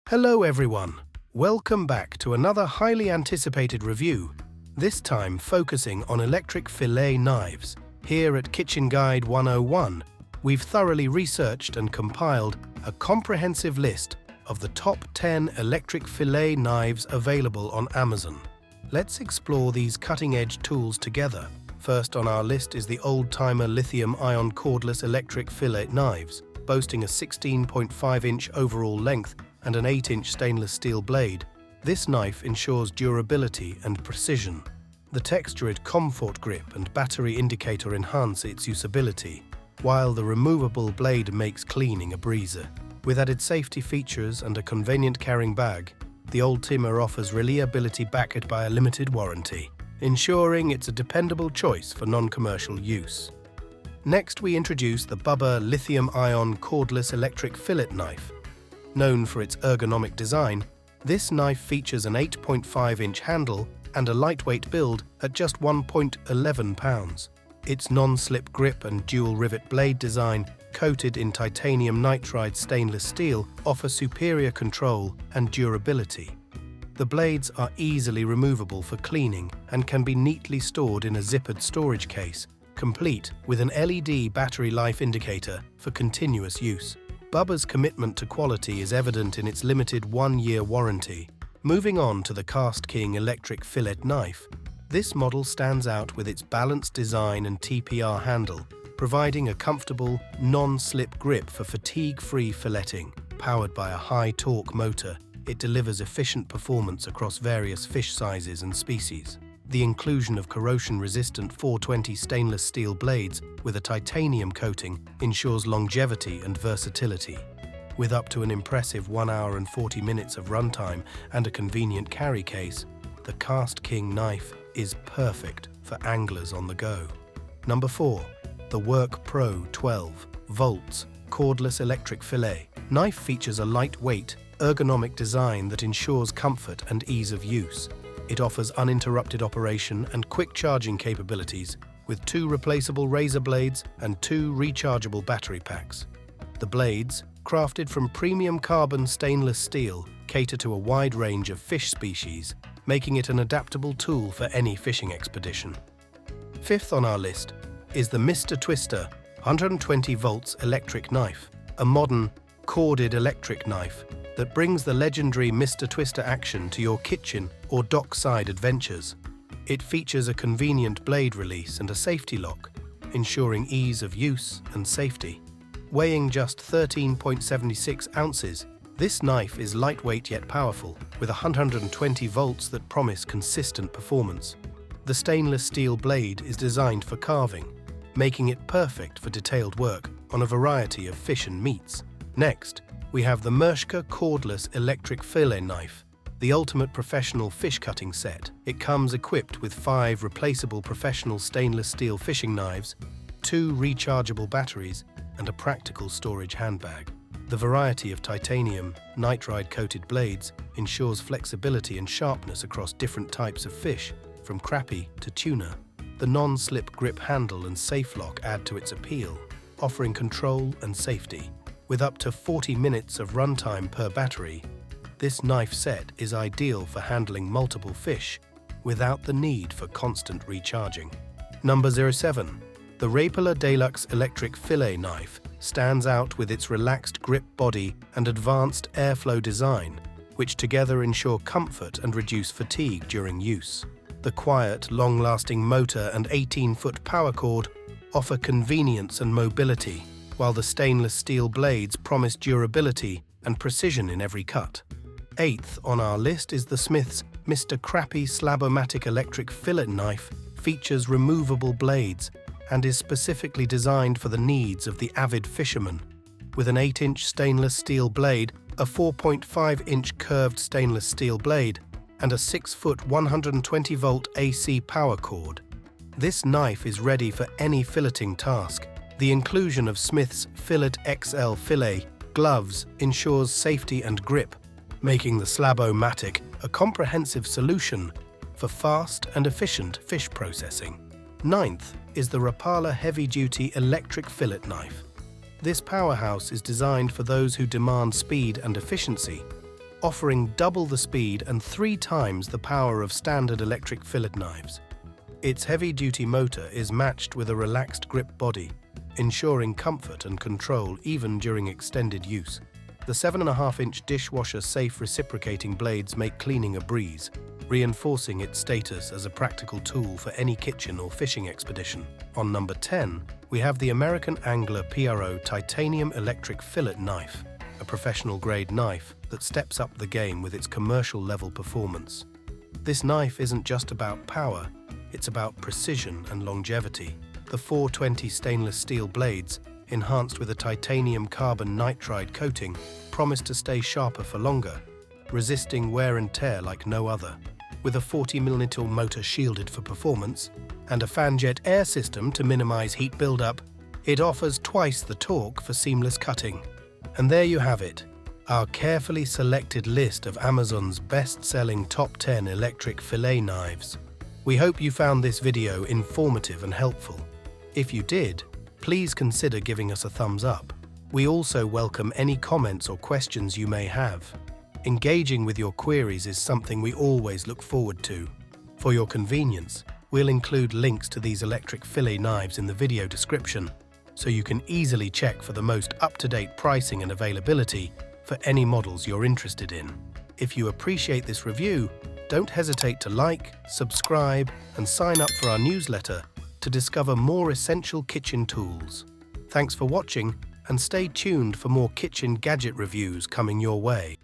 Hello everyone, welcome back to another highly anticipated review, this time focusing on electric fillet knives. Here at Kitchen Guide 101, we've thoroughly researched and compiled a comprehensive list of the top 10 electric fillet knives available on Amazon. Let's explore these cutting-edge tools together. First on our list is the old-timer lithium-ion cordless electric fillet knives, boasting a 16.5-inch overall length and an 8-inch stainless steel blade. This knife ensures durability and precision. The textured comfort grip and battery indicator enhance its usability, while the removable blade makes cleaning a breezer. With added safety features and a convenient carrying bag, the old-timer offers reliability backed by a limited warranty, ensuring it's a dependable choice for non-commercial use. Next, we introduce the BUBBA lithium-ion cordless electric fillet knife. Known for its ergonomic design, this knife features an 8.5-inch handle and a lightweight build at just 1.11 pounds. Its non-slip grip and dual rivet blade design, coated in titanium nitride stainless steel, offer superior control and durability. The blades are easily removable for cleaning and can be neatly stored in a zippered storage case, complete with an LED battery life indicator for continuous use. BUBBA's commitment to quality is evident in its limited 1-year warranty. Moving on to the KastKing electric fillet knife, this model stands out with its balanced design and TPR handle, providing a comfortable, non-slip grip for fatigue-free filleting. Powered by a high-torque motor, it delivers efficient performance across various fish sizes and species. The inclusion of corrosion-resistant 420 stainless steel blades with a titanium coating ensures longevity and versatility. With up to an impressive 1 hour and 40 minutes of runtime and a convenient carry case, the KastKing knife is perfect for anglers on the go. Number 4. The WORKPRO 12 volts cordless electric fillet knife features a lightweight, ergonomic design that ensures comfort and ease of use. It offers uninterrupted operation and quick charging capabilities with 2 replaceable razor blades and 2 rechargeable battery packs. The blades, crafted from premium carbon stainless steel, cater to a wide range of fish species, making it an adaptable tool for any fishing expedition. Fifth on our list is the Mr. Twister 120 volts electric knife, a modern, corded electric knife that brings the legendary Mr. Twister action to your kitchen or dockside adventures. It features a convenient blade release and a safety lock, ensuring ease of use and safety. Weighing just 13.76 ounces, this knife is lightweight yet powerful, with 120 volts that promise consistent performance. The stainless steel blade is designed for carving, making it perfect for detailed work on a variety of fish and meats. Next, we have the Merschka cordless electric fillet knife, the ultimate professional fish cutting set. It comes equipped with 5 replaceable professional stainless steel fishing knives, 2 rechargeable batteries, and a practical storage handbag. The variety of titanium, nitride-coated blades ensures flexibility and sharpness across different types of fish, from crappie to tuna. The non-slip grip handle and safe lock add to its appeal, offering control and safety. With up to 40 minutes of runtime per battery, this knife set is ideal for handling multiple fish without the need for constant recharging. Number 07. The Rapala Deluxe electric fillet knife stands out with its relaxed grip body and advanced airflow design, which together ensure comfort and reduce fatigue during use. The quiet, long-lasting motor and 18-foot power cord offer convenience and mobility, while the stainless steel blades promise durability and precision in every cut. 8th on our list is the Smith's Mr. Crappie Slab-O-Matic electric fillet knife. Features removable blades and is specifically designed for the needs of the avid fisherman. With an 8-inch stainless steel blade, a 4.5-inch curved stainless steel blade, and a 6-foot 120-volt AC power cord, this knife is ready for any filleting task. The inclusion of Smith's Fillet XL Fillet gloves ensures safety and grip, making the Slab-O-Matic a comprehensive solution for fast and efficient fish processing. 9th is the Rapala heavy-duty electric fillet knife. This powerhouse is designed for those who demand speed and efficiency. offering double the speed and 3 times the power of standard electric fillet knives. Its heavy-duty motor is matched with a relaxed grip body, ensuring comfort and control even during extended use. The 7.5-inch dishwasher-safe reciprocating blades make cleaning a breeze, reinforcing its status as a practical tool for any kitchen or fishing expedition. On number 10, we have the American Angler PRO Titanium Electric Fillet Knife, a professional-grade knife that steps up the game with its commercial-level performance. This knife isn't just about power, it's about precision and longevity. The 420 stainless steel blades, enhanced with a titanium carbon nitride coating, promise to stay sharper for longer, resisting wear and tear like no other. With a 40mm motor shielded for performance and a fan-jet air system to minimize heat buildup, it offers twice the torque for seamless cutting. And there you have it, our carefully selected list of Amazon's best-selling top 10 electric fillet knives. We hope you found this video informative and helpful. If you did, please consider giving us a thumbs up. We also welcome any comments or questions you may have. Engaging with your queries is something we always look forward to. For your convenience, we'll include links to these electric fillet knives in the video description, so you can easily check for the most up-to-date pricing and availability for any models you're interested in. If you appreciate this review, don't hesitate to like, subscribe, and sign up for our newsletter to discover more essential kitchen tools. Thanks for watching, and stay tuned for more kitchen gadget reviews coming your way.